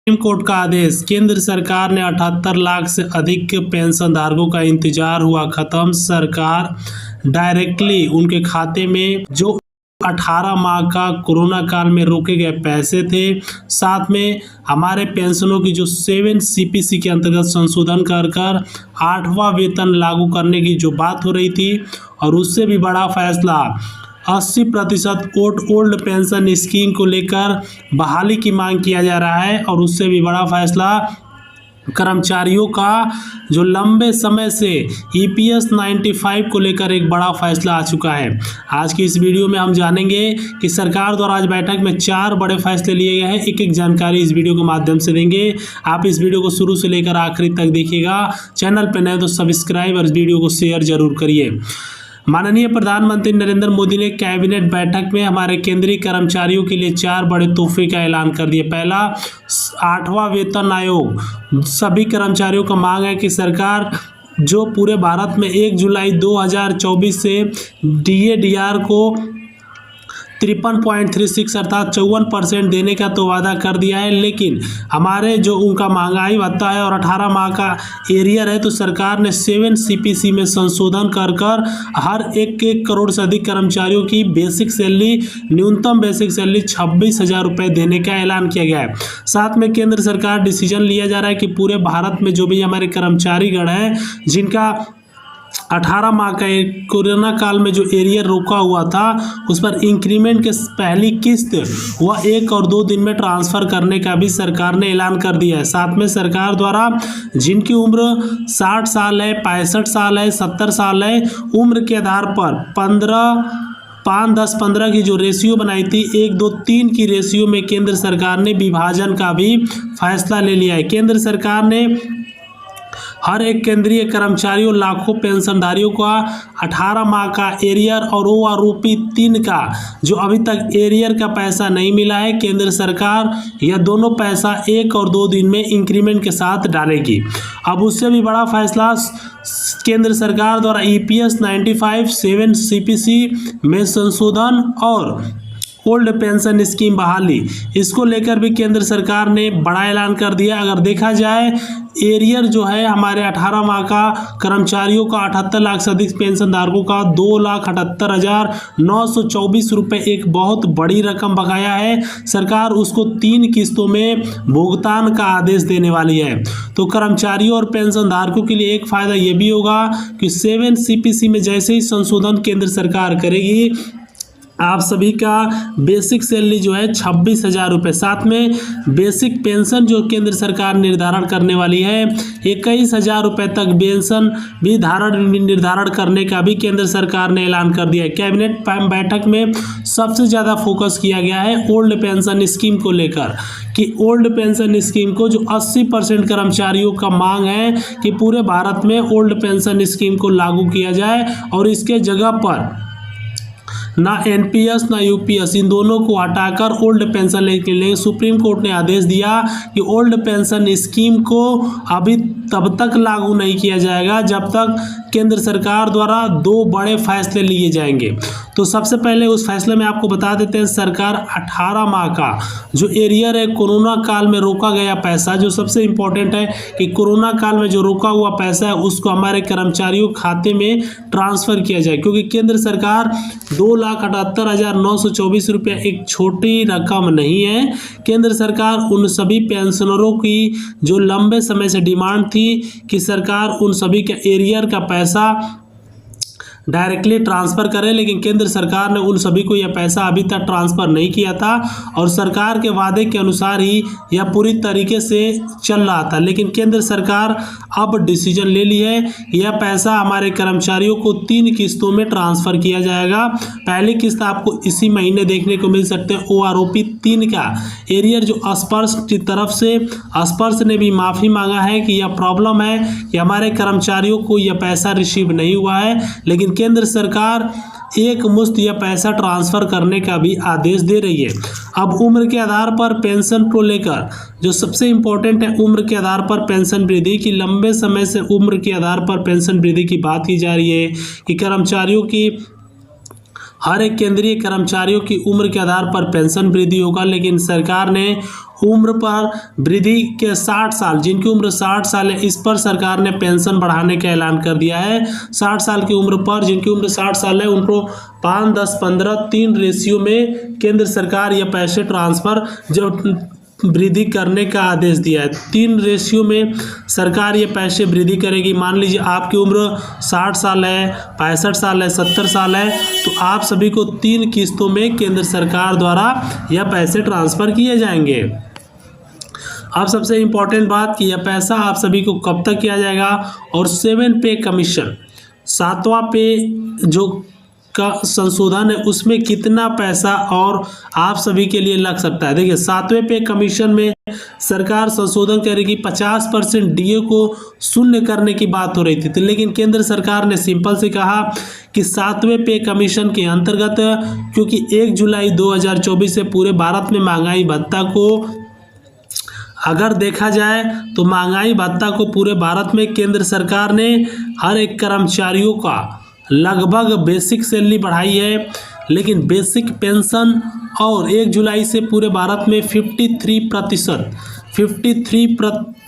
Supreme court का आदेश। केंद्र सरकार ने 78 लाख से अधिक पेंशन धारकों का इंतजार हुआ खत्म। सरकार डायरेक्टली उनके खाते में जो 18 माह का कोरोना काल में रोके गए पैसे थे, साथ में हमारे पेंशनों की जो 7 सीपीसी के अंतर्गत संशोधन कर 8वां वेतन लागू करने की जो बात हो रही थी, और उससे भी बड़ा फैसला 80% ओल्ड पेंशन स्कीम को लेकर बहाली की मांग किया जा रहा है। और उससे भी बड़ा फैसला कर्मचारियों का जो लंबे समय से EPS 95 को लेकर एक बड़ा फैसला आ चुका है। आज की इस वीडियो में हम जानेंगे कि सरकार द्वारा आज बैठक में 4 बड़े फैसले लिए गए हैं। एक एक जानकारी इस वीडियो के माध्यम से देंगे। आप इस वीडियो को शुरू से लेकर आखिरी तक देखिएगा। चैनल पर नए तो सब्सक्राइब और इस वीडियो को शेयर जरूर करिए। माननीय प्रधानमंत्री नरेंद्र मोदी ने कैबिनेट बैठक में हमारे केंद्रीय कर्मचारियों के लिए 4 बड़े तोहफे का ऐलान कर दिया। पहला, 8वां वेतन आयोग। सभी कर्मचारियों का मांग है कि सरकार जो पूरे भारत में 1 जुलाई 2024 से DA/DR को 53.36 अर्थात 54% देने का तो वादा कर दिया है, लेकिन हमारे जो उनका महंगाई भत्ता है और 18 माह का एरियर है, तो सरकार ने 7 CPC में संशोधन कर हर 1 करोड़ से अधिक कर्मचारियों की बेसिक सैलरी, न्यूनतम बेसिक सैलरी 26,000 रुपये देने का ऐलान किया गया है। साथ में केंद्र सरकार डिसीजन लिया जा रहा है कि पूरे भारत में जो भी हमारे कर्मचारीगण हैं जिनका 18 माह का कोरोना काल में जो एरियर रोका हुआ था, उस पर इंक्रीमेंट के पहली किस्त वह 1 और 2 दिन में ट्रांसफ़र करने का भी सरकार ने ऐलान कर दिया है। साथ में सरकार द्वारा जिनकी उम्र 60 साल है, 65 साल है, 70 साल है, उम्र के आधार पर 5-10-15 की जो रेशियो बनाई थी, 1-2-3 की रेशियो में केंद्र सरकार ने विभाजन का भी फैसला ले लिया है। केंद्र सरकार ने हर एक केंद्रीय कर्मचारियों लाखों पेंशनधारियों का 18 माह का एरियर और OROP 3 का जो अभी तक एरियर का पैसा नहीं मिला है, केंद्र सरकार यह दोनों पैसा 1 और 2 दिन में इंक्रीमेंट के साथ डालेगी। अब उससे भी बड़ा फैसला केंद्र सरकार द्वारा EPS 95 7 CPC में संशोधन और ओल्ड पेंशन स्कीम बहाली, इसको लेकर भी केंद्र सरकार ने बड़ा ऐलान कर दिया। अगर देखा जाए, एरियर जो है हमारे 18 माह का कर्मचारियों का 78 लाख से अधिक पेंशन धारकों का 2,78,924 रुपये एक बहुत बड़ी रकम बकाया है। सरकार उसको 3 किस्तों में भुगतान का आदेश देने वाली है। तो कर्मचारियों और पेंशन धारकों के लिए एक फ़ायदा ये भी होगा कि 7 CPC में जैसे ही संशोधन केंद्र सरकार करेगी, आप सभी का बेसिक सैलरी जो है 26,000 रुपये, साथ में बेसिक पेंशन जो केंद्र सरकार निर्धारण करने वाली है 21,000 रुपये तक पेंशन भी निर्धारण करने का भी केंद्र सरकार ने ऐलान कर दिया है। कैबिनेट बैठक में सबसे ज़्यादा फोकस किया गया है ओल्ड पेंशन स्कीम को लेकर, कि ओल्ड पेंशन स्कीम को जो 80% कर्मचारियों का मांग है कि पूरे भारत में ओल्ड पेंशन स्कीम को लागू किया जाए, और इसके जगह पर ना NPS ना UPS, इन दोनों को हटाकर ओल्ड पेंशन लेके लिए सुप्रीम कोर्ट ने आदेश दिया कि ओल्ड पेंशन स्कीम को अभी तब तक लागू नहीं किया जाएगा जब तक केंद्र सरकार द्वारा 2 बड़े फैसले लिए जाएंगे। तो सबसे पहले उस फैसले में आपको बता देते हैं, सरकार 18 माह का जो एरियर है कोरोना काल में रोका गया पैसा, जो सबसे इम्पोर्टेंट है कि कोरोना काल में जो रोका हुआ पैसा है उसको हमारे कर्मचारियों खाते में ट्रांसफ़र किया जाए, क्योंकि केंद्र सरकार 2,78,924 रुपये एक छोटी रकम नहीं है। केंद्र सरकार उन सभी पेंशनरों की जो लंबे समय से डिमांड थी कि सरकार उन सभी के एरियर का पैसा डायरेक्टली ट्रांसफ़र करें, लेकिन केंद्र सरकार ने उन सभी को यह पैसा अभी तक ट्रांसफ़र नहीं किया था, और सरकार के वादे के अनुसार ही यह पूरी तरीके से चल रहा था। लेकिन केंद्र सरकार अब डिसीजन ले ली है, यह पैसा हमारे कर्मचारियों को 3 किस्तों में ट्रांसफ़र किया जाएगा। पहली किस्त आपको इसी महीने देखने को मिल सकते हैं। OROP 3 का एरियर जो स्पर्श की तरफ से स्पर्श ने भी माफ़ी मांगा है कि यह प्रॉब्लम है कि हमारे कर्मचारियों को यह पैसा रिसीव नहीं हुआ है, लेकिन केंद्र सरकार एक मुश्त यह पैसा ट्रांसफ़र करने का भी आदेश दे रही है। अब उम्र के आधार पर पेंशन को लेकर जो सबसे इम्पोर्टेंट है, उम्र के आधार पर पेंशन वृद्धि की, लंबे समय से उम्र के आधार पर पेंशन वृद्धि की बात की जा रही है कि कर्मचारियों की हर एक केंद्रीय कर्मचारियों की उम्र के आधार पर पेंशन वृद्धि होगा, लेकिन सरकार ने उम्र पर वृद्धि के 60 साल, जिनकी उम्र 60 साल है, इस पर सरकार ने पेंशन बढ़ाने का ऐलान कर दिया है। 60 साल की उम्र पर जिनकी उम्र 60 साल है उनको 5, 10, 15 3 रेशियो में केंद्र सरकार ये पैसे ट्रांसफ़र जो वृद्धि करने का आदेश दिया है। 3 रेशियो में सरकार ये पैसे वृद्धि करेगी। मान लीजिए आपकी उम्र 60 साल है, 65 साल है, 70 साल है, तो आप सभी को 3 किस्तों में केंद्र सरकार द्वारा यह पैसे ट्रांसफ़र किए जाएंगे। अब सबसे इम्पोर्टेंट बात कि यह पैसा आप सभी को कब तक किया जाएगा, और 7 पे कमीशन, 7वां पे जो का संशोधन है उसमें कितना पैसा और आप सभी के लिए लग सकता है। देखिए 7वें पे कमीशन में सरकार संशोधन करेगी, 50% डीए को शून्य करने की बात हो रही थी, लेकिन केंद्र सरकार ने सिंपल से कहा कि 7वें पे कमीशन के अंतर्गत, क्योंकि 1 जुलाई 2024 से पूरे भारत में महंगाई भत्ता को अगर देखा जाए तो महंगाई भत्ता को पूरे भारत में केंद्र सरकार ने हर एक कर्मचारियों का लगभग बेसिक सैलरी बढ़ाई है, लेकिन बेसिक पेंशन और 1 जुलाई से पूरे भारत में 53%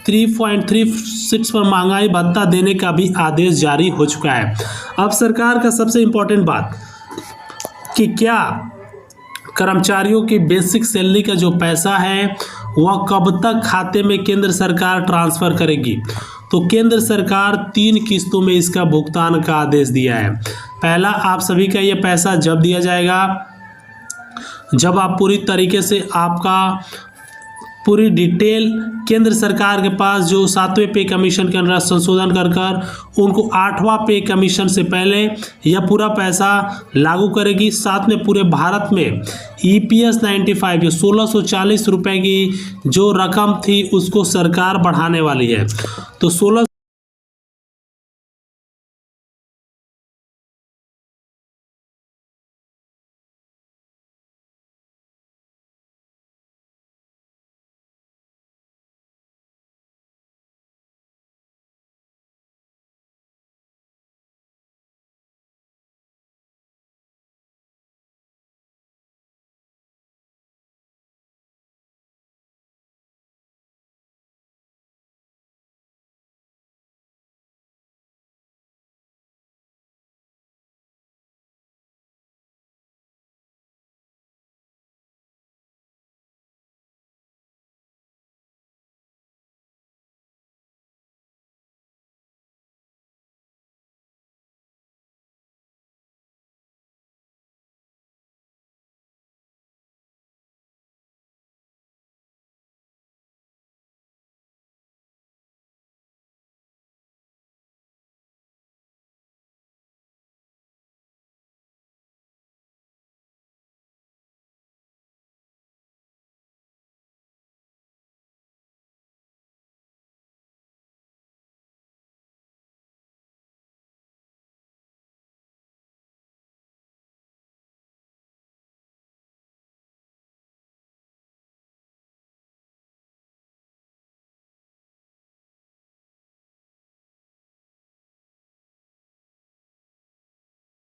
3.36 पर महंगाई भत्ता देने का भी आदेश जारी हो चुका है। अब सरकार का सबसे इम्पोर्टेंट बात कि क्या कर्मचारियों की बेसिक सैलरी का जो पैसा है वह कब तक खाते में केंद्र सरकार ट्रांसफ़र करेगी। तो केंद्र सरकार 3 किस्तों में इसका भुगतान का आदेश दिया है। पहला, आप सभी का ये पैसा जब दिया जाएगा जब आप पूरी तरीके से आपका पूरी डिटेल केंद्र सरकार के पास जो 7वें पे कमीशन के अंदर संशोधन कर उनको 8वां पे कमीशन से पहले यह पूरा पैसा लागू करेगी। साथ में पूरे भारत में EPS 95 जो 1640 रुपये की जो रकम थी उसको सरकार बढ़ाने वाली है। तो 16